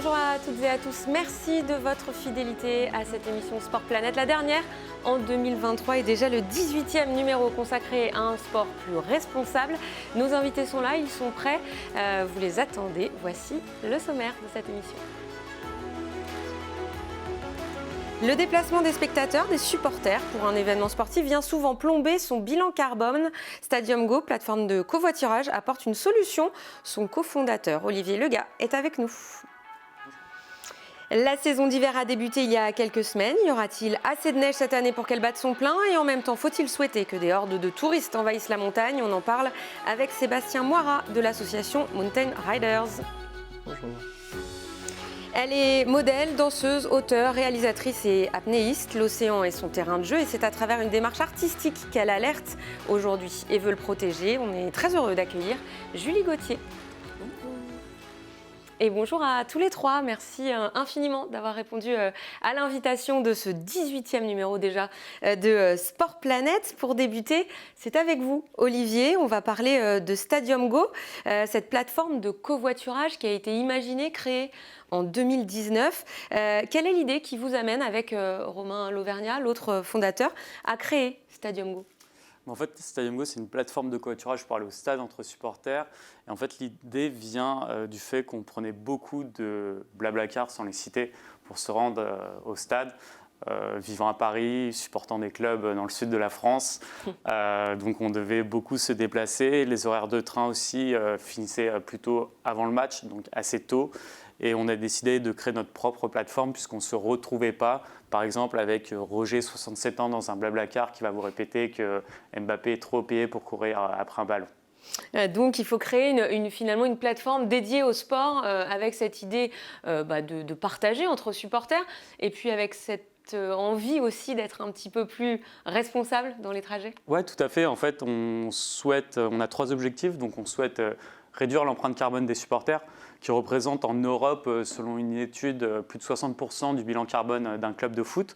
Bonjour à toutes et à tous, merci de votre fidélité à cette émission Sport Planète, la dernière en 2023 et déjà le 18e numéro consacré à un sport plus responsable. Nos invités sont là, ils sont prêts, vous les attendez, voici le sommaire de cette émission. Le déplacement des spectateurs, des supporters pour un événement sportif vient souvent plomber son bilan carbone. Stadium Go, plateforme de covoiturage, apporte une solution. Son cofondateur, Olivier Lega, est avec nous. La saison d'hiver a débuté il y a quelques semaines. Y aura-t-il assez de neige cette année pour qu'elle batte son plein? Et en même temps, faut-il souhaiter que des hordes de touristes envahissent la montagne? On en parle avec Sébastien Moira de l'association Mountain Riders. Bonjour. Elle est modèle, danseuse, auteure, réalisatrice et apnéiste. L'océan est son terrain de jeu et c'est à travers une démarche artistique qu'elle alerte aujourd'hui et veut le protéger. On est très heureux d'accueillir Julie Gauthier. Et bonjour à tous les trois, merci infiniment d'avoir répondu à l'invitation de ce 18e numéro déjà de Sport Planète. Pour débuter, c'est avec vous Olivier, on va parler de Stadium Go, cette plateforme de covoiturage qui a été imaginée, créée en 2019. Quelle est l'idée qui vous amène avec Romain Lauvergnat, l'autre fondateur, à créer Stadium Go ? En fait, Stadium Go, c'est une plateforme de covoiturage pour aller au stade entre supporters. Et en fait, l'idée vient du fait qu'on prenait beaucoup de Blablacar, sans les citer, pour se rendre au stade. Vivant à Paris, supportant des clubs dans le sud de la France. Donc on devait beaucoup se déplacer. Les horaires de train aussi finissaient plutôt avant le match, donc assez tôt. Et on a décidé de créer notre propre plateforme puisqu'on ne se retrouvait pas, par exemple, avec Roger, 67 ans, dans un Blablacar qui va vous répéter que Mbappé est trop payé pour courir après un ballon. Donc il faut créer finalement une plateforme dédiée au sport avec cette idée de partager entre supporters et puis avec cette envie aussi d'être un petit peu plus responsable dans les trajets. Oui, tout à fait. En fait, on a 3 objectifs. Donc on souhaite réduire l'empreinte carbone des supporters qui représente en Europe, selon une étude, plus de 60% du bilan carbone d'un club de foot.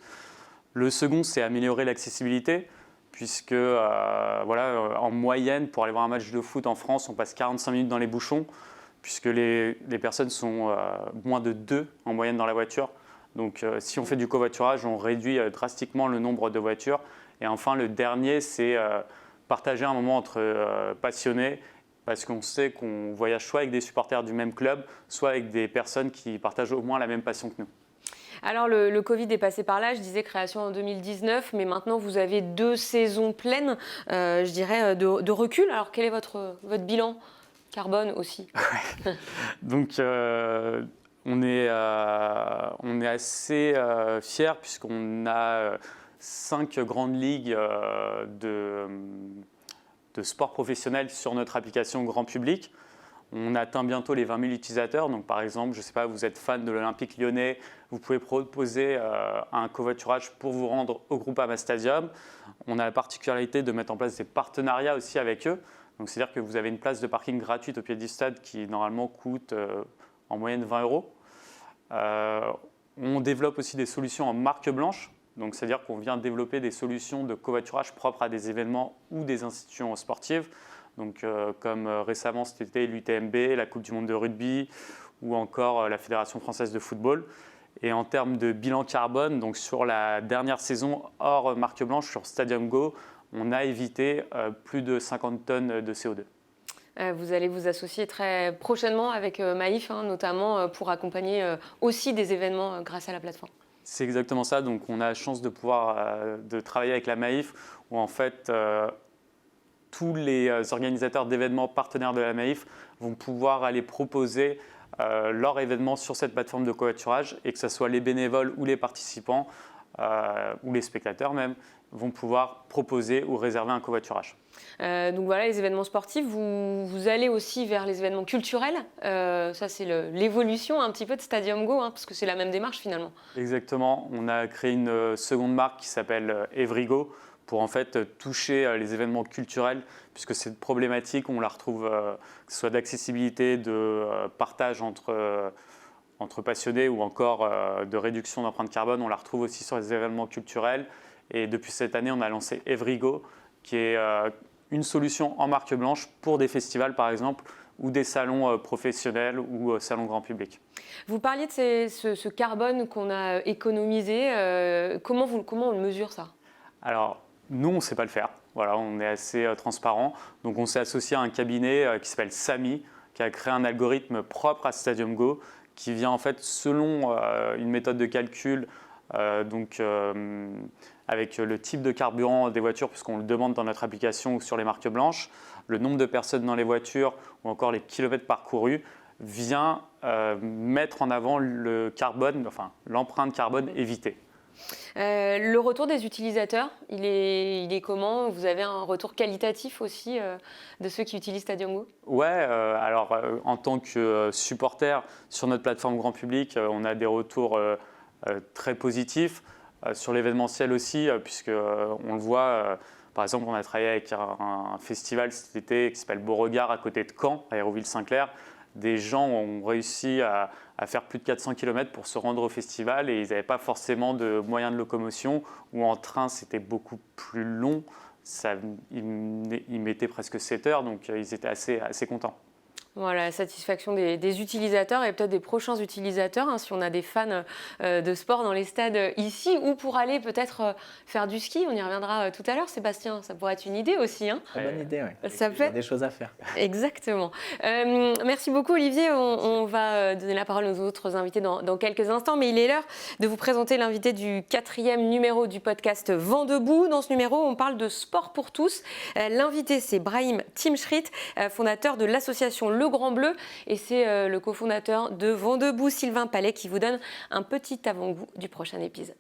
Le second, c'est améliorer l'accessibilité, puisque en moyenne, pour aller voir un match de foot en France, on passe 45 minutes dans les bouchons, puisque les personnes sont moins de 2 en moyenne dans la voiture. Donc si on fait du covoiturage, on réduit drastiquement le nombre de voitures. Et enfin, le dernier, c'est partager un moment entre passionnés, parce qu'on sait qu'on voyage soit avec des supporters du même club, soit avec des personnes qui partagent au moins la même passion que nous. Alors le Covid est passé par là, je disais création en 2019, mais maintenant vous avez 2 saisons pleines, je dirais, de recul. Alors quel est votre bilan carbone aussi? Donc on est assez fiers puisqu'on a 5 grandes ligues de sport professionnel sur notre application grand public. On atteint bientôt les 20 000 utilisateurs. Donc, par exemple, je ne sais pas, vous êtes fan de l'Olympique Lyonnais, vous pouvez proposer un covoiturage pour vous rendre au Groupama Stadium. On a la particularité de mettre en place des partenariats aussi avec eux. Donc, c'est-à-dire que vous avez une place de parking gratuite au pied du stade qui, normalement, coûte en moyenne 20 €. On développe aussi des solutions en marque blanche. Donc, c'est-à-dire qu'on vient développer des solutions de covoiturage propres à des événements ou des institutions sportives. Donc, comme récemment cet été l'UTMB, la Coupe du Monde de rugby ou encore la Fédération française de football. Et en termes de bilan carbone, donc sur la dernière saison hors marque blanche sur Stadium Go, on a évité plus de 50 tonnes de CO2. Vous allez vous associer très prochainement avec Maïf, notamment pour accompagner aussi des événements grâce à la plateforme. C'est exactement ça. Donc, on a la chance de pouvoir de travailler avec la Maïf, où en fait tous les organisateurs d'événements partenaires de la Maïf vont pouvoir aller proposer leur événement sur cette plateforme de covoiturage et que ce soit les bénévoles ou les participants ou les spectateurs même vont pouvoir proposer ou réserver un covoiturage. Donc voilà, les événements sportifs, vous allez aussi vers les événements culturels. Ça, c'est l'évolution un petit peu de Stadium Go, parce que c'est la même démarche finalement. Exactement. On a créé une seconde marque qui s'appelle Evrigo pour en fait toucher les événements culturels, puisque cette problématique, on la retrouve, que ce soit d'accessibilité, de partage entre passionnés ou encore de réduction d'empreinte carbone, on la retrouve aussi sur les événements culturels. Et depuis cette année, on a lancé Evrigo, qui est une solution en marque blanche pour des festivals, par exemple, ou des salons professionnels ou salons grand public. Vous parliez de ce carbone qu'on a économisé. Comment on le mesure ça? Alors, nous, on ne sait pas le faire. Voilà, on est assez transparent. Donc, on s'est associé à un cabinet qui s'appelle Sami, qui a créé un algorithme propre à Stadium Go, qui vient en fait selon une méthode de calcul, avec le type de carburant des voitures, puisqu'on le demande dans notre application ou sur les marques blanches, le nombre de personnes dans les voitures ou encore les kilomètres parcourus, vient mettre en avant le carbone, enfin l'empreinte carbone évitée. Le retour des utilisateurs, il est comment? Vous avez un retour qualitatif aussi de ceux qui utilisent Stadium Go? Ouais, alors en tant que supporter sur notre plateforme grand public, on a des retours très positifs. Sur l'événementiel aussi, puisque on le voit, par exemple, on a travaillé avec un festival cet été qui s'appelle Beauregard à côté de Caen, à Hérouville-Saint-Clair. Des gens ont réussi à faire plus de 400 km pour se rendre au festival et ils n'avaient pas forcément de moyens de locomotion, ou en train c'était beaucoup plus long, ils mettaient presque 7 heures, donc ils étaient assez contents. Voilà, la satisfaction des utilisateurs et peut-être des prochains utilisateurs, hein, si on a des fans de sport dans les stades ici, ou pour aller peut-être faire du ski, on y reviendra tout à l'heure, Sébastien, ça pourrait être une idée aussi. Hein. Très bonne idée, oui. Ça Il y a des choses à faire. Exactement. Merci beaucoup Olivier, on va donner la parole aux autres invités dans quelques instants, mais il est l'heure de vous présenter l'invité du 4e numéro du podcast Vent debout. Dans ce numéro, on parle de sport pour tous. L'invité, c'est Brahim Timchrit, fondateur de l'association Le Grand Bleu, et c'est le cofondateur de Vent debout, Sylvain Palais, qui vous donne un petit avant-goût du prochain épisode.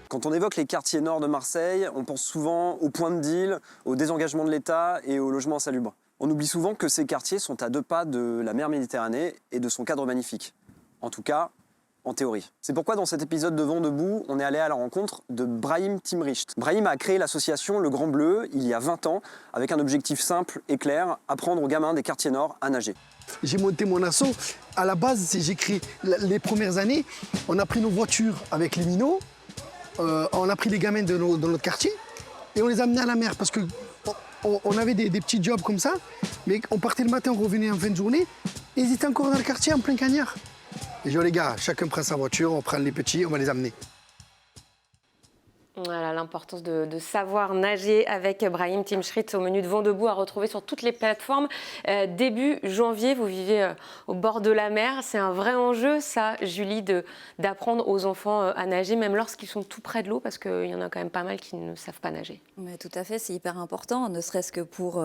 Quand on évoque les quartiers nord de Marseille, on pense souvent au point de deal, au désengagement de l'État et au logement insalubre. On oublie souvent que ces quartiers sont à 2 pas de la mer Méditerranée et de son cadre magnifique. En tout cas, en théorie. C'est pourquoi dans cet épisode de Vent debout, on est allé à la rencontre de Brahim Timchrit. Brahim a créé l'association Le Grand Bleu il y a 20 ans avec un objectif simple et clair, apprendre aux gamins des quartiers nord à nager. J'ai monté mon asso. À la base, j'ai créé les premières années, on a pris nos voitures avec les minots, on a pris les gamins de notre quartier et on les a amenés à la mer parce qu'on avait des petits jobs comme ça, mais on partait le matin, on revenait en fin de journée, et ils étaient encore dans le quartier en plein cagnard. Et je dis, les gars, chacun prend sa voiture, on prend les petits, on va les amener. Voilà, l'importance de savoir nager avec Brahim Timchrit au menu de Vent debout à retrouver sur toutes les plateformes. Début janvier, vous vivez au bord de la mer. C'est un vrai enjeu, ça, Julie, d'apprendre aux enfants à nager, même lorsqu'ils sont tout près de l'eau, parce qu'il y en a quand même pas mal qui ne savent pas nager. Mais tout à fait, c'est hyper important, ne serait-ce que pour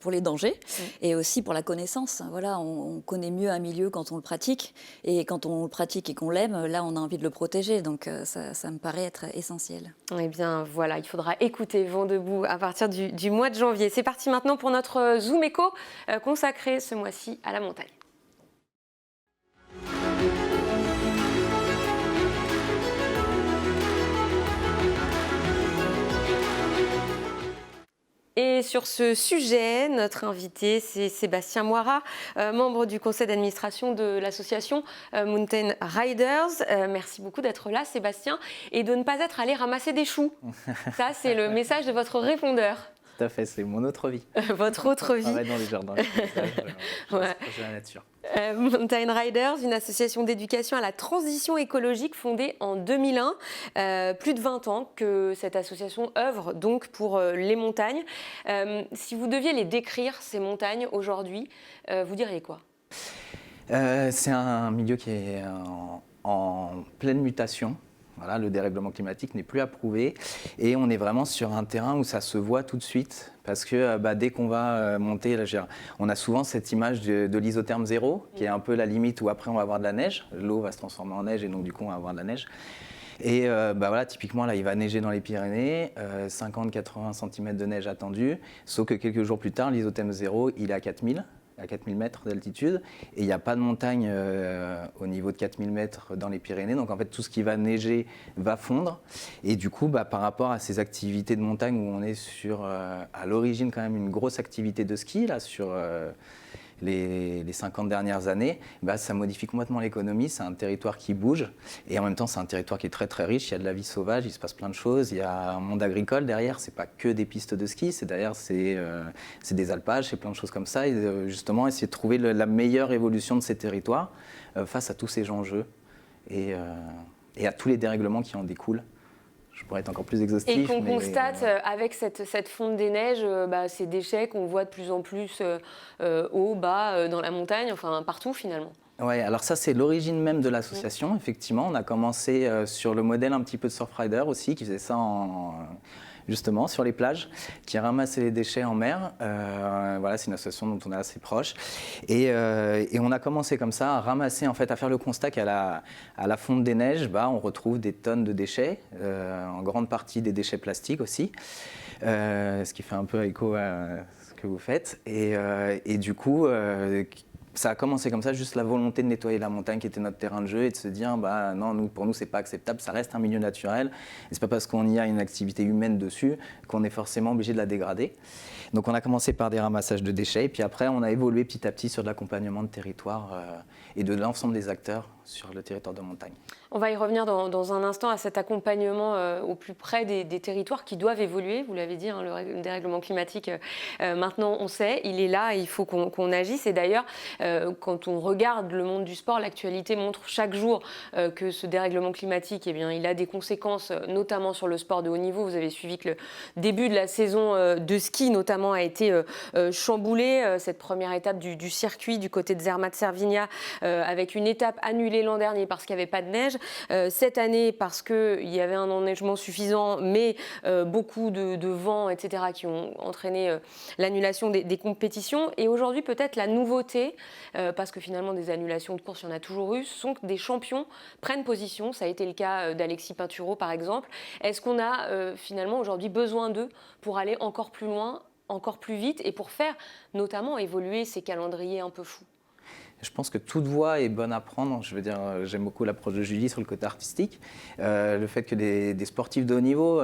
les dangers et aussi pour la connaissance. Voilà, on connaît mieux un milieu quand on le pratique, et quand on le pratique et qu'on l'aime, là, on a envie de le protéger. Donc ça me paraît être essentiel. Eh bien voilà, il faudra écouter Vent debout à partir du mois de janvier. C'est parti maintenant pour notre Zoom Éco consacré ce mois-ci à la montagne. Et sur ce sujet, notre invité, c'est Sébastien Moira, membre du conseil d'administration de l'association Mountain Riders. Merci beaucoup d'être là, Sébastien, et de ne pas être allé ramasser des choux. Ça, c'est le message de votre répondeur. Tout à fait, c'est mon autre vie. Votre autre vie. Travailler dans les jardins, ouais. de la nature. Mountain Riders, une association d'éducation à la transition écologique fondée en 2001. Plus de 20 ans que cette association œuvre donc pour les montagnes. Si vous deviez les décrire, ces montagnes, aujourd'hui, vous diriez quoi ? C'est un milieu qui est en pleine mutation. Voilà, le dérèglement climatique n'est plus approuvé et on est vraiment sur un terrain où ça se voit tout de suite parce que dès qu'on va monter, on a souvent cette image de l'isotherme zéro qui est un peu la limite où après on va avoir de la neige, l'eau va se transformer en neige et donc du coup on va avoir de la neige. Et voilà, typiquement là il va neiger dans les Pyrénées, 50-80 cm de neige attendue, sauf que quelques jours plus tard l'isotherme zéro il est à 4000 mètres d'altitude et il n'y a pas de montagne au niveau de 4000 mètres dans les Pyrénées, donc en fait tout ce qui va neiger va fondre et du coup par rapport à ces activités de montagne où on est sur à l'origine quand même une grosse activité de ski là, sur les 50 dernières années, ça modifie complètement l'économie. C'est un territoire qui bouge et en même temps, c'est un territoire qui est très très riche. Il y a de la vie sauvage, il se passe plein de choses. Il y a un monde agricole derrière. C'est pas que des pistes de ski, c'est des alpages, c'est plein de choses comme ça. Et justement, essayer de trouver la meilleure évolution de ces territoires face à tous ces enjeux et à tous les dérèglements qui en découlent. Je pourrais être encore plus exhaustif. Et qu'on constate avec cette fonte des neiges, ces déchets qu'on voit de plus en plus haut, bas, dans la montagne, enfin partout finalement. Oui, alors ça c'est l'origine même de l'association, effectivement. On a commencé sur le modèle un petit peu de Surfrider aussi, qui faisait ça justement sur les plages, qui ramassait les déchets en mer. Voilà, c'est une association dont on est assez proche. Et on a commencé comme ça à ramasser, en fait, à faire le constat qu'à la fonte des neiges, on retrouve des tonnes de déchets, en grande partie des déchets plastiques aussi, ce qui fait un peu écho à ce que vous faites. Et du coup, ça a commencé comme ça, juste la volonté de nettoyer la montagne qui était notre terrain de jeu et de se dire non, pour nous c'est pas acceptable, ça reste un milieu naturel et c'est pas parce qu'on y a une activité humaine dessus qu'on est forcément obligé de la dégrader. Donc on a commencé par des ramassages de déchets et puis après on a évolué petit à petit sur de l'accompagnement de territoire et de l'ensemble des acteurs sur le territoire de montagne. On va y revenir dans un instant à cet accompagnement au plus près des territoires qui doivent évoluer. Vous l'avez dit, le dérèglement climatique, maintenant on sait, il est là et il faut qu'on agisse. Et d'ailleurs, quand on regarde le monde du sport, l'actualité montre chaque jour que ce dérèglement climatique, il a des conséquences, notamment sur le sport de haut niveau. Vous avez suivi que le début de la saison de ski, notamment, a été chamboulé. Cette première étape du circuit du côté de Zermatt-Cervignat, avec une étape annulée l'an dernier parce qu'il n'y avait pas de neige. Cette année, parce qu'il y avait un enneigement suffisant, mais beaucoup de vent, etc., qui ont entraîné l'annulation des compétitions. Et aujourd'hui, peut-être la nouveauté, parce que finalement, des annulations de course, il y en a toujours eu, ce sont que des champions prennent position. Ça a été le cas d'Alexis Pinturo, par exemple. Est-ce qu'on a finalement aujourd'hui besoin d'eux pour aller encore plus loin, encore plus vite, et pour faire notamment évoluer ces calendriers un peu fous? Je pense que toute voie est bonne à prendre. Je veux dire, j'aime beaucoup l'approche de Julie sur le côté artistique. Le fait que des sportifs de haut niveau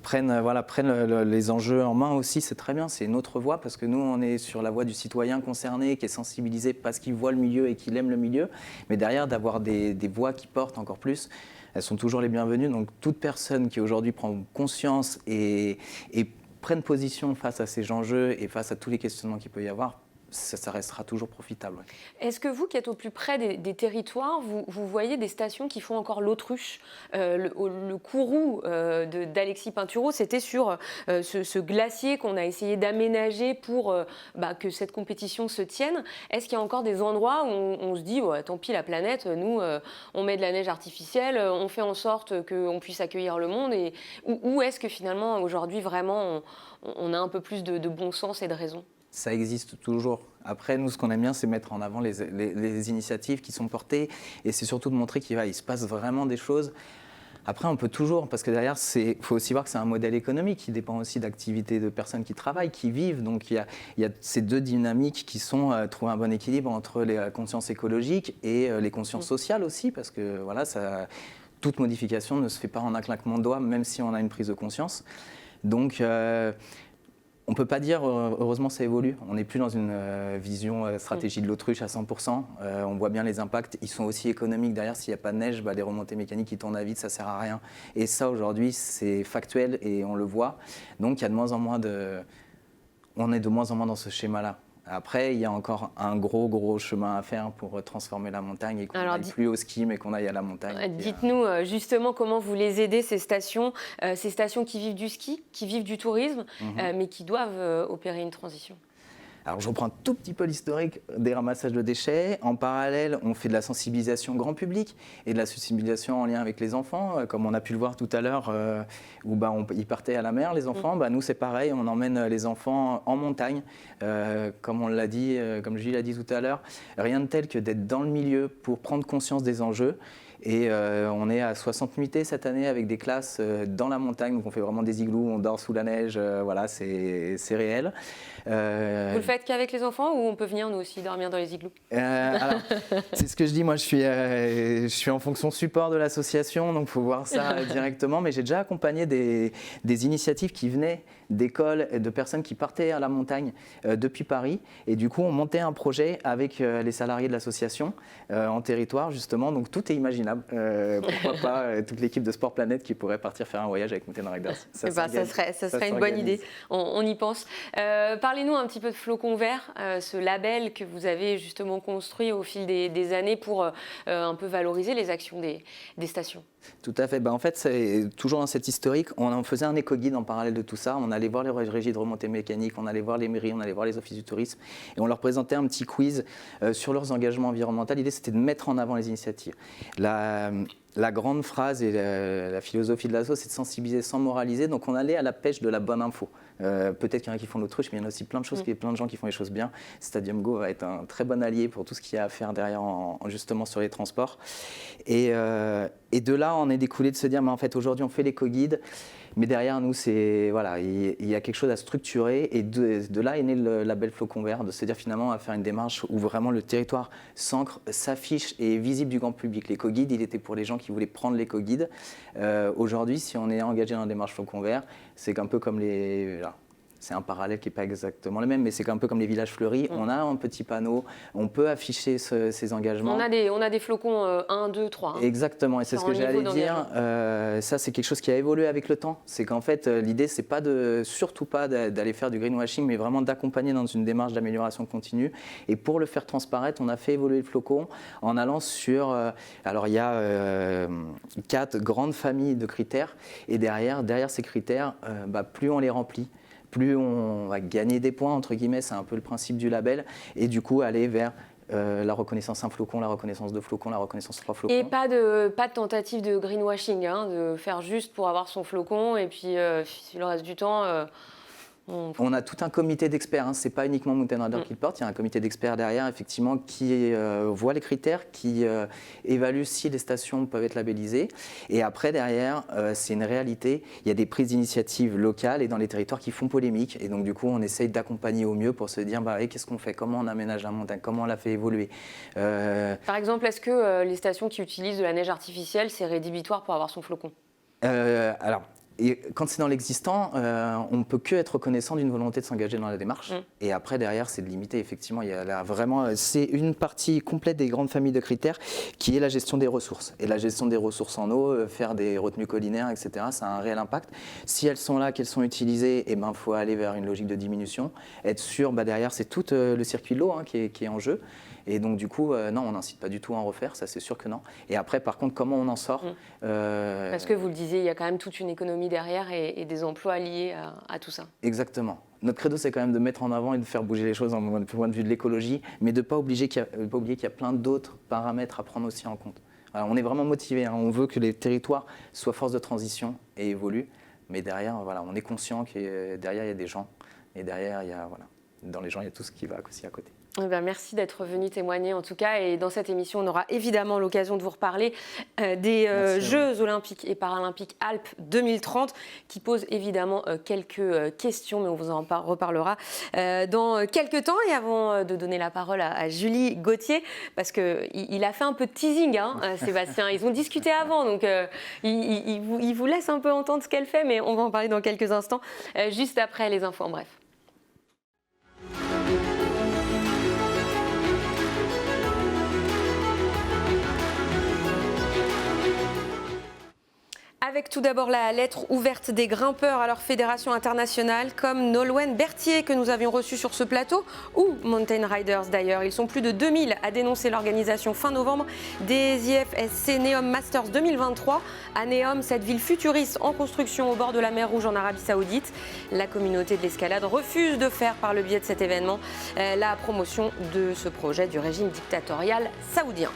prennent les enjeux en main aussi, c'est très bien. C'est une autre voie parce que nous, on est sur la voie du citoyen concerné qui est sensibilisé parce qu'il voit le milieu et qu'il aime le milieu. Mais derrière, d'avoir des voix qui portent encore plus, elles sont toujours les bienvenues. Donc toute personne qui aujourd'hui prend conscience et prenne position face à ces enjeux et face à tous les questionnements qu'il peut y avoir, ça restera toujours profitable. Ouais. Est-ce que vous, qui êtes au plus près des territoires, vous voyez des stations qui font encore l'autruche? Le Kourou d'Alexis Pinturo, c'était sur ce glacier qu'on a essayé d'aménager pour que cette compétition se tienne. Est-ce qu'il y a encore des endroits où on se dit tant pis la planète, nous on met de la neige artificielle, on fait en sorte qu'on puisse accueillir le monde, et où est-ce que finalement aujourd'hui vraiment on a un peu plus de bon sens et de raison? Ça existe toujours. Après, nous, ce qu'on aime bien, c'est mettre en avant les initiatives qui sont portées et c'est surtout de montrer qu'il se passe vraiment des choses. Après, on peut toujours, parce que derrière, il faut aussi voir que c'est un modèle économique qui dépend aussi d'activités de personnes qui travaillent, qui vivent. Donc, il y a ces deux dynamiques qui sont trouver un bon équilibre entre les consciences écologiques et les consciences sociales aussi, parce que voilà, toute modification ne se fait pas en un claquement de doigts, même si on a une prise de conscience. Donc, on ne peut pas dire, heureusement ça évolue, on n'est plus dans une vision stratégie de l'autruche à 100%, on voit bien les impacts, ils sont aussi économiques derrière, s'il n'y a pas de neige, les remontées mécaniques qui tournent à vide, ça ne sert à rien. Et ça aujourd'hui c'est factuel et on le voit, donc il y a on est de moins en moins dans ce schéma-là. Après, il y a encore un gros chemin à faire pour transformer la montagne et qu'on n'aille plus au ski, mais qu'on aille à la montagne. Dites-nous justement comment vous les aidez, ces stations qui vivent du ski, qui vivent du tourisme, mais qui doivent opérer une transition. Alors, je reprends un tout petit peu l'historique des ramassages de déchets. En parallèle, on fait de la sensibilisation grand public et de la sensibilisation en lien avec les enfants. Comme on a pu le voir tout à l'heure, où ils partaient à la mer, les enfants. Nous, c'est pareil, on emmène les enfants en montagne. Comme on l'a dit, comme Gilles l'a dit tout à l'heure, rien de tel que d'être dans le milieu pour prendre conscience des enjeux Et on est à 60 nuitées cette année avec des classes dans la montagne. Donc on fait vraiment des igloos, on dort sous la neige. Voilà, c'est réel. Vous le faites qu'avec les enfants ou on peut venir nous aussi dormir dans les igloos? Alors, c'est ce que je dis. Moi, je suis en fonction support de l'association, donc il faut voir ça directement. Mais j'ai déjà accompagné des initiatives qui venaient d'écoles et de personnes qui partaient à la montagne depuis Paris. Et du coup, on montait un projet avec les salariés de l'association en territoire, justement. Donc, tout est imaginable. Pourquoi pas toute l'équipe de Sport Planète qui pourrait partir faire un voyage avec Mountain Riders. Ça serait une bonne idée. On y pense. Parlez-nous un petit peu de Flocon Vert, ce label que vous avez justement construit au fil des années pour un peu valoriser les actions des stations. Tout à fait. En fait, c'est toujours dans cette historique. On faisait un éco-guide en parallèle de tout ça. On allait voir les régies de remontée mécanique, on allait voir les mairies, on allait voir les offices du tourisme et on leur présentait un petit quiz sur leurs engagements environnementaux. L'idée, c'était de mettre en avant les initiatives. La grande phrase et la philosophie de l'asso, c'est de sensibiliser sans moraliser. Donc, on allait à la pêche de la bonne info. Peut-être qu'il y en a qui font l'autruche, mais il y en a aussi plein de gens qui font les choses bien. Stadium Go va être un très bon allié pour tout ce qu'il y a à faire derrière, justement sur les transports. Et de là, on est découlé de se dire, mais en fait, aujourd'hui, on fait l'éco-guide. Mais derrière nous, voilà, il y a quelque chose à structurer. Et de là est né le label Flocon Vert, de se dire finalement à faire une démarche où vraiment le territoire s'ancre, s'affiche et est visible du grand public. L'éco-guide, il était pour les gens qui voulaient prendre l'éco-guide. Aujourd'hui, si on est engagé dans la démarche Flocon Vert, c'est un peu comme c'est un parallèle qui n'est pas exactement le même, mais c'est un peu comme les villages fleuris. On a un petit panneau, on peut afficher ces engagements. On a des flocons 1, 2, 3. Hein. Exactement, et c'est ce que j'allais dire. Ça, c'est quelque chose qui a évolué avec le temps. C'est qu'en fait, l'idée, c'est surtout pas d'aller faire du greenwashing, mais vraiment d'accompagner dans une démarche d'amélioration continue. Et pour le faire transparaître, on a fait évoluer le flocon en allant sur... alors, il y a 4 grandes familles de critères, et derrière ces critères, plus on les remplit, plus on va gagner des points, entre guillemets, c'est un peu le principe du label, et du coup aller vers la reconnaissance 1 flocon, la reconnaissance 2 flocons, la reconnaissance 3 flocons. Et pas de tentative de greenwashing, hein, de faire juste pour avoir son flocon, et puis le reste du temps... On a tout un comité d'experts, hein. C'est pas uniquement Mountain Rider qui le porte, il y a un comité d'experts derrière effectivement qui voit les critères, qui évalue si les stations peuvent être labellisées. Et après derrière, c'est une réalité, il y a des prises d'initiative locales et dans les territoires qui font polémique. Et donc du coup, on essaye d'accompagner au mieux pour se dire qu'est-ce qu'on fait, comment on aménage la montagne, comment on la fait évoluer. Par exemple, est-ce que les stations qui utilisent de la neige artificielle, c'est rédhibitoire pour avoir son flocon? Alors, et quand c'est dans l'existant, on ne peut que être reconnaissant d'une volonté de s'engager dans la démarche. Et après, derrière, c'est de limiter. Effectivement, il y a là vraiment, c'est une partie complète des grandes familles de critères qui est la gestion des ressources. Et la gestion des ressources en eau, faire des retenues collinaires, etc., ça a un réel impact. Si elles sont là, qu'elles sont utilisées, il faut aller vers une logique de diminution. Être sûr, derrière, c'est tout le circuit de l'eau qui est en jeu. Et donc, du coup, non, on n'incite pas du tout à en refaire, ça c'est sûr que non. Et après, par contre, comment on en sort Parce que vous le disiez, il y a quand même toute une économie derrière et des emplois liés à tout ça. Exactement. Notre credo, c'est quand même de mettre en avant et de faire bouger les choses du point de vue de l'écologie, mais de ne pas oublier qu'il y a plein d'autres paramètres à prendre aussi en compte. Alors, on est vraiment motivés, hein. On veut que les territoires soient force de transition et évoluent, mais derrière, on est conscient que derrière, il y a des gens, et derrière, dans les gens, il y a tout ce qui va aussi à côté. Merci d'être venu témoigner en tout cas, et dans cette émission on aura évidemment l'occasion de vous reparler des Jeux Olympiques et Paralympiques Alpes 2030 qui posent évidemment quelques questions, mais on vous en reparlera dans quelques temps. Et avant de donner la parole à Julie Gauthier, parce qu'il a fait un peu de teasing, Sébastien, ils ont discuté avant, donc il vous laisse un peu entendre ce qu'elle fait, mais on va en parler dans quelques instants, juste après les infos en bref. Avec tout d'abord la lettre ouverte des grimpeurs à leur fédération internationale, comme Nolwenn Berthier que nous avions reçu sur ce plateau, ou Mountain Riders d'ailleurs. Ils sont plus de 2000 à dénoncer l'organisation fin novembre des IFSC Neom Masters 2023 à Neom, cette ville futuriste en construction au bord de la mer Rouge en Arabie Saoudite. La communauté de l'escalade refuse de faire par le biais de cet événement la promotion de ce projet du régime dictatorial saoudien.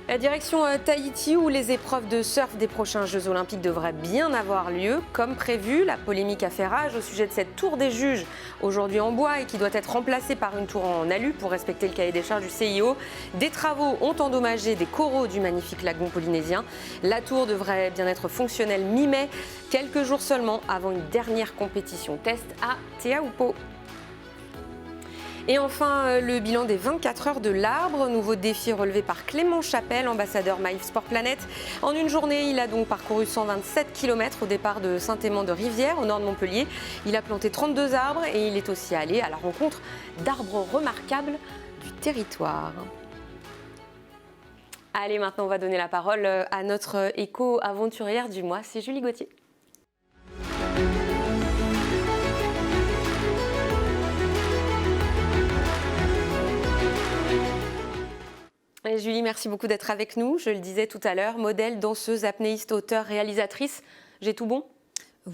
La direction Tahiti, où les épreuves de surf des prochains Jeux Olympiques devraient bien avoir lieu, comme prévu. La polémique a fait rage au sujet de cette tour des juges, aujourd'hui en bois et qui doit être remplacée par une tour en alu pour respecter le cahier des charges du CIO. Des travaux ont endommagé des coraux du magnifique lagon polynésien. La tour devrait bien être fonctionnelle mi-mai, quelques jours seulement avant une dernière compétition test à Te Aupo. Et enfin, le bilan des 24 heures de l'arbre, nouveau défi relevé par Clément Chapelle, ambassadeur Maïf Sport Planet. En une journée, il a donc parcouru 127 km au départ de Saint-Aimant-de-Rivière, au nord de Montpellier. Il a planté 32 arbres et il est aussi allé à la rencontre d'arbres remarquables du territoire. Allez, maintenant, on va donner la parole à notre éco-aventurière du mois, c'est Julie Gauthier. Et Julie, merci beaucoup d'être avec nous. Je le disais tout à l'heure, modèle, danseuse, apnéiste, auteure, réalisatrice. J'ai tout bon ?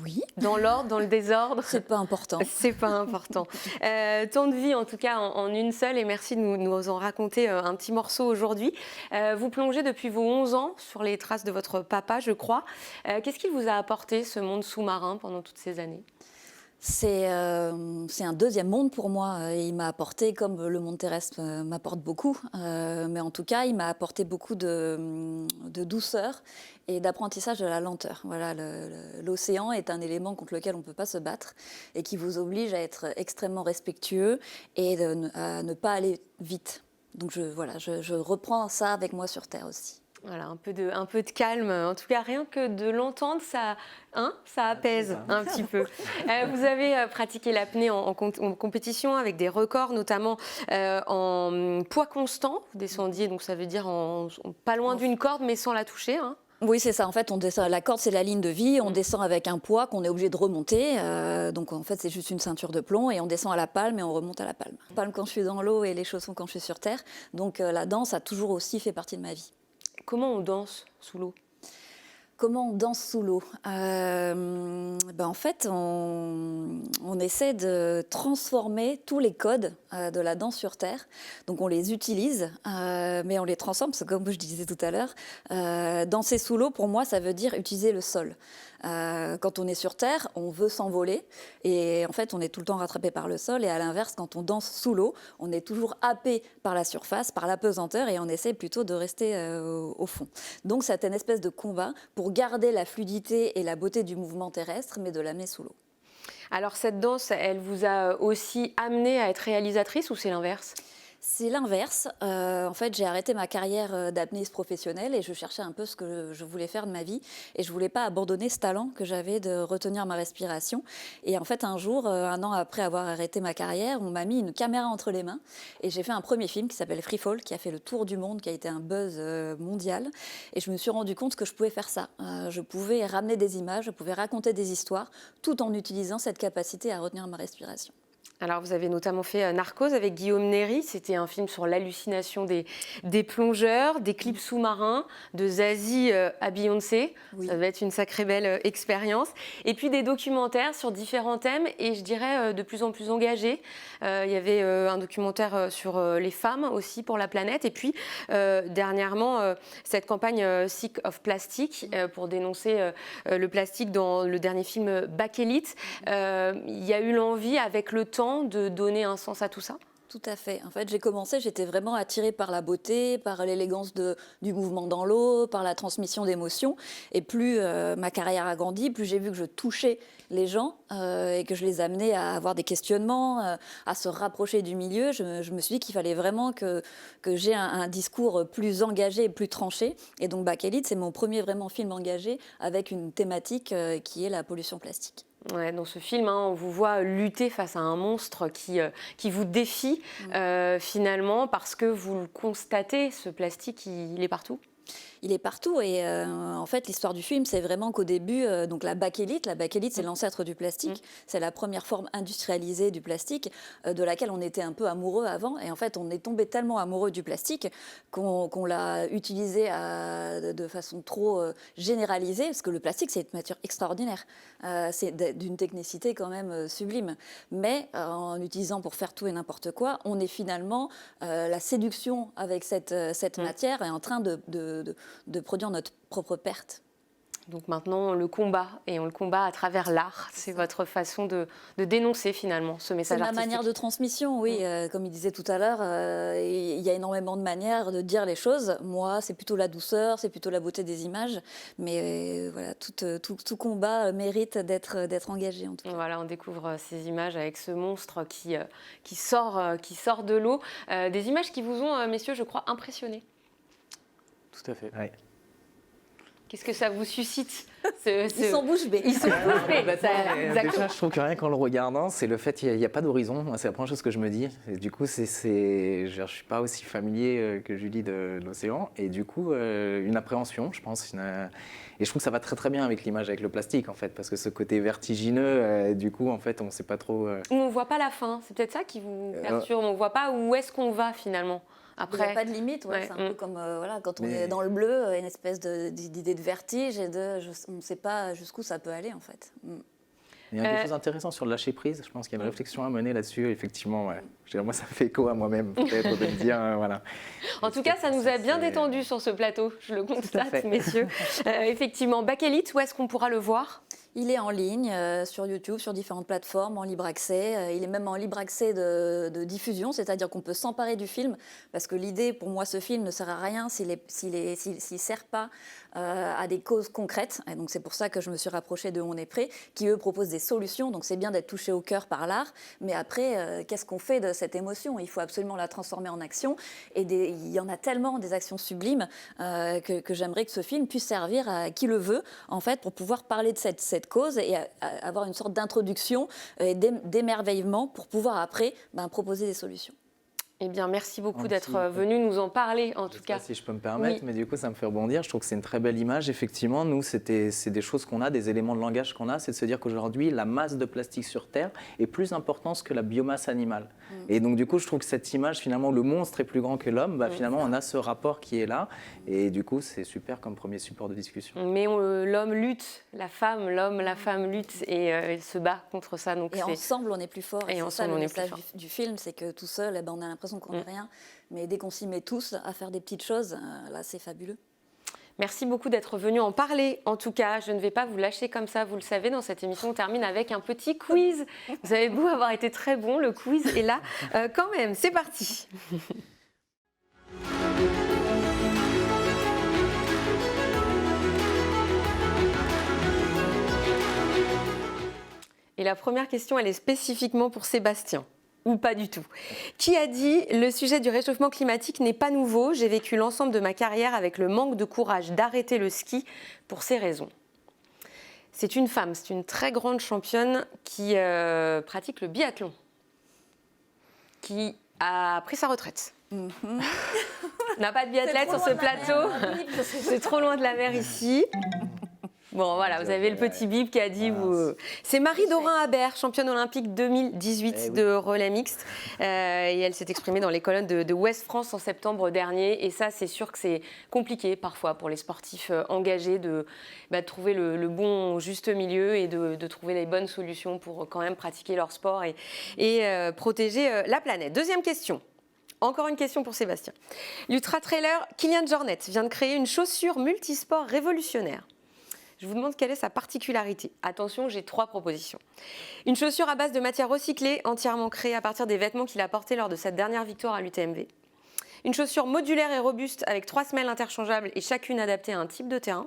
Oui. Dans l'ordre, dans le désordre ? C'est pas important. C'est pas important. Tant de vie, en tout cas, en une seule. Et merci de nous en raconter un petit morceau aujourd'hui. Vous plongez depuis vos 11 ans sur les traces de votre papa, je crois. Qu'est-ce qui vous a apporté ce monde sous-marin pendant toutes ces années ? C'est un deuxième monde pour moi. Il m'a apporté, comme le monde terrestre m'apporte beaucoup, mais en tout cas, il m'a apporté beaucoup de douceur et d'apprentissage de la lenteur. Voilà, l'océan est un élément contre lequel on ne peut pas se battre et qui vous oblige à être extrêmement respectueux et à ne pas aller vite. Donc je reprends ça avec moi sur Terre aussi. Voilà, un peu de calme. En tout cas, rien que de l'entendre, ça apaise un petit peu. Vous avez pratiqué l'apnée en compétition avec des records, notamment en poids constant. Vous descendiez, donc ça veut dire pas loin d'une corde, mais sans la toucher. Hein. Oui, c'est ça. En fait, on descend, la corde, c'est la ligne de vie. On descend avec un poids qu'on est obligé de remonter. Donc, en fait, c'est juste une ceinture de plomb. Et on descend à la palme et on remonte à la palme. Palme quand je suis dans l'eau et les chaussons quand je suis sur Terre. Donc, la danse a toujours aussi fait partie de ma vie. Comment on danse sous l'eau ? Comment on danse sous l'eau ? En fait, on essaie de transformer tous les codes de la danse sur Terre. Donc on les utilise, mais on les transforme, parce que comme je disais tout à l'heure, danser sous l'eau, pour moi, ça veut dire utiliser le sol. Quand on est sur Terre, on veut s'envoler et en fait on est tout le temps rattrapé par le sol, et à l'inverse, quand on danse sous l'eau, on est toujours happé par la surface, par la pesanteur, et on essaie plutôt de rester au fond. Donc c'est une espèce de combat pour garder la fluidité et la beauté du mouvement terrestre, mais de l'amener sous l'eau. Alors cette danse, elle vous a aussi amené à être réalisatrice, ou c'est l'inverse ? C'est l'inverse. En fait, j'ai arrêté ma carrière d'apnéiste professionnelle et je cherchais un peu ce que je voulais faire de ma vie. Et je ne voulais pas abandonner ce talent que j'avais de retenir ma respiration. Et en fait, un jour, un an après avoir arrêté ma carrière, on m'a mis une caméra entre les mains. Et j'ai fait un premier film qui s'appelle Free Fall, qui a fait le tour du monde, qui a été un buzz mondial. Et je me suis rendu compte que je pouvais faire ça. Je pouvais ramener des images, je pouvais raconter des histoires, tout en utilisant cette capacité à retenir ma respiration. Alors, vous avez notamment fait Narcos avec Guillaume Néry. C'était un film sur l'hallucination des plongeurs, des clips sous-marins, de Zazie à Beyoncé. Oui. Ça va être une sacrée belle expérience. Et puis des documentaires sur différents thèmes, et je dirais de plus en plus engagés. Il y avait un documentaire sur les femmes aussi pour la planète. Et puis, dernièrement, cette campagne Sick of Plastic pour dénoncer le plastique dans le dernier film Bakelite. Il y a eu l'envie, avec le temps, de donner un sens à tout ça ? Tout à fait. En fait, j'ai commencé, j'étais vraiment attirée par la beauté, par l'élégance du mouvement dans l'eau, par la transmission d'émotions. Et plus ma carrière a grandi, plus j'ai vu que je touchais les gens et que je les amenais à avoir des questionnements, à se rapprocher du milieu. Je me suis dit qu'il fallait vraiment que j'ai un discours plus engagé et plus tranché. Et donc Bakelite, c'est mon premier vraiment film engagé avec une thématique qui est la pollution plastique. Ouais, dans ce film, on vous voit lutter face à un monstre qui vous défie finalement, parce que vous le constatez, ce plastique, il est partout. Il est partout et en fait l'histoire du film c'est vraiment qu'au début donc la bakélite c'est l'ancêtre du plastique, c'est la première forme industrialisée du plastique de laquelle on était un peu amoureux avant et en fait on est tombé tellement amoureux du plastique qu'on l'a utilisé de façon trop généralisée parce que le plastique c'est une matière extraordinaire, c'est d'une technicité quand même sublime, mais en l'utilisant pour faire tout et n'importe quoi on est finalement la séduction avec cette matière est en train de produire notre propre perte. Donc maintenant, on le combat, et on le combat à travers l'art. C'est votre façon de dénoncer finalement ce message artistique. C'est ma manière de transmission, oui. Comme il disait tout à l'heure, il y a énormément de manières de dire les choses. Moi, c'est plutôt la douceur, c'est plutôt la beauté des images. Mais voilà, tout combat mérite d'être engagé en tout cas. Voilà, on découvre ces images avec ce monstre qui sort de l'eau. Des images qui vous ont, messieurs, je crois, impressionnés. Tout à fait. Ouais. Qu'est-ce que ça vous suscite Ils sont bouche bée. Ils sont bouche bée. Déjà, je trouve que rien qu'en le regardant, c'est le fait qu'il n'y a pas d'horizon. Moi, c'est la première chose que je me dis. Et du coup, je ne suis pas aussi familier que Julie de l'océan. Et du coup, une appréhension, je pense. Et je trouve que ça va très très bien avec l'image, avec le plastique, en fait. Parce que ce côté vertigineux, du coup, en fait, on ne sait pas trop... On ne voit pas la fin. C'est peut-être ça qui vous perturbe. On ne voit pas où est-ce qu'on va finalement. Après. Il n'y a pas de limite, c'est un peu comme voilà, quand on est dans le bleu, une espèce d'idée de vertige et on ne sait pas jusqu'où ça peut aller en fait. Il y a quelque chose d'intéressant sur le lâcher prise. Je pense qu'il y a une réflexion à mener là-dessus, effectivement. Ouais. Je veux dire, moi, ça me fait écho à moi-même, peut-être, de me dire, voilà. En tout cas, ça nous a bien détendu sur ce plateau. Je le constate, messieurs. Effectivement, Bakélite, où est-ce qu'on pourra le voir ? Il est en ligne sur YouTube, sur différentes plateformes, en libre accès. Il est même en libre accès de diffusion, c'est-à-dire qu'on peut s'emparer du film, parce que l'idée, pour moi, ce film ne sert à rien s'il ne sert pas à des causes concrètes. Et donc c'est pour ça que je me suis rapprochée de On est prêt, qui eux proposent des solutions. Donc c'est bien d'être touché au cœur par l'art, mais après, qu'est-ce qu'on fait de cette émotion ? Il faut absolument la transformer en action. Et il y en a tellement des actions sublimes que j'aimerais que ce film puisse servir à qui le veut, en fait, pour pouvoir parler de cette cause et avoir une sorte d'introduction et d'émerveillement pour pouvoir après proposer des solutions. Eh bien, merci beaucoup d'être venu nous en parler, en tout cas. Si je peux me permettre, oui. Mais du coup, ça me fait rebondir. Je trouve que c'est une très belle image. Effectivement, nous, c'est des choses qu'on a, des éléments de langage qu'on a. C'est de se dire qu'aujourd'hui, la masse de plastique sur Terre est plus importante que la biomasse animale. Et donc, du coup, je trouve que cette image, finalement, le monstre est plus grand que l'homme. Finalement, on a ce rapport qui est là. Et du coup, c'est super comme premier support de discussion. Mais l'homme lutte, la femme lutte et se bat contre ça. Donc et ensemble, on est plus fort. Et ensemble, on est plus fort. Du film, c'est que tout seul, on a l'impression qu'on n'est rien. Mais dès qu'on s'y met tous à faire des petites choses, là, c'est fabuleux. Merci beaucoup d'être venu en parler. En tout cas, je ne vais pas vous lâcher comme ça. Vous le savez, dans cette émission, on termine avec un petit quiz. Vous avez beau avoir été très bon, le quiz est là quand même. C'est parti. Et la première question, elle est spécifiquement pour Sébastien. Ou pas du tout. Qui a dit « Le sujet du réchauffement climatique n'est pas nouveau. J'ai vécu l'ensemble de ma carrière avec le manque de courage d'arrêter le ski pour ces raisons ». C'est une femme, c'est une très grande championne qui pratique le biathlon, qui a pris sa retraite. On n'a pas de biathlète sur ce plateau. C'est trop loin de la mer ici. Bon, voilà, vous avez le petit bip qui a dit... C'est Marie-Dorin Habert, championne olympique 2018 de relais mixte. Et elle s'est exprimée dans les colonnes de Ouest France en septembre dernier. Et ça, c'est sûr que c'est compliqué parfois pour les sportifs engagés de trouver le bon juste milieu et de trouver les bonnes solutions pour quand même pratiquer leur sport et protéger la planète. Deuxième question. Encore une question pour Sébastien. L'ultra-trailer Kilian Jornet vient de créer une chaussure multisport révolutionnaire. Je vous demande quelle est sa particularité. Attention, j'ai 3 propositions. Une chaussure à base de matière recyclée, entièrement créée à partir des vêtements qu'il a portés lors de sa dernière victoire à l'UTMB. Une chaussure modulaire et robuste avec 3 semelles interchangeables et chacune adaptée à un type de terrain.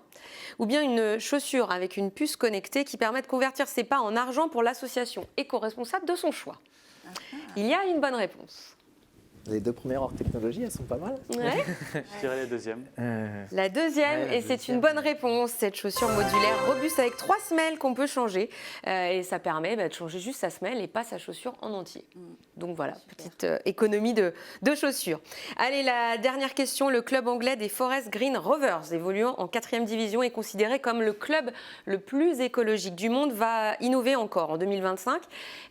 Ou bien une chaussure avec une puce connectée qui permet de convertir ses pas en argent pour l'association éco-responsable de son choix. Il y a une bonne réponse. Les 2 premières hors technologie, elles sont pas mal. Ouais. Je dirais la deuxième. La deuxième, Ouais, la et c'est deuxième. une bonne réponse, cette chaussure modulaire robuste avec 3 semelles qu'on peut changer. Et ça permet de changer juste sa semelle et pas sa chaussure en entier. Donc voilà, petite économie de chaussures. Allez, la dernière question. Le club anglais des Forest Green Rovers, évoluant en 4e division, est considéré comme le club le plus écologique du monde, va innover encore en 2025.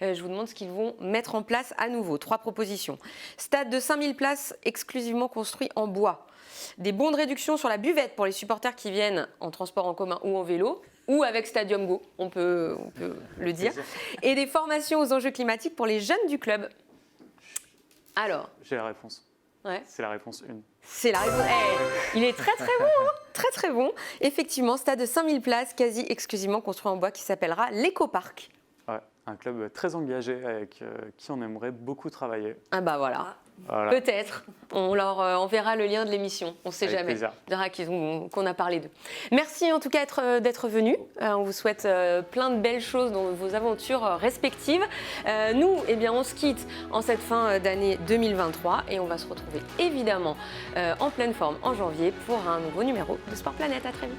Je vous demande ce qu'ils vont mettre en place à nouveau. 3 propositions. Stade de 5000 places exclusivement construit en bois. Des bons de réduction sur la buvette pour les supporters qui viennent en transport en commun ou en vélo, ou avec Stadium Go, on peut le dire. Et des formations aux enjeux climatiques pour les jeunes du club. Alors, J'ai la réponse. ouais. C'est la réponse 1. C'est la réponse. Il est très très bon, hein, très très bon. Effectivement, stade de 5000 places, quasi exclusivement construit en bois, qui s'appellera l'Ecopark. Ouais, un club très engagé avec qui on aimerait beaucoup travailler. Ah bah voilà. Voilà. Peut-être. On leur enverra le lien de l'émission. On ne sait Avec jamais. plaisir. On dira qu'on a parlé d'eux. Merci en tout cas d'être venus. On vous souhaite plein de belles choses dans vos aventures respectives. Nous, eh bien, on se quitte en cette fin d'année 2023 et on va se retrouver évidemment en pleine forme en janvier pour un nouveau numéro de Sport Planète. À très vite.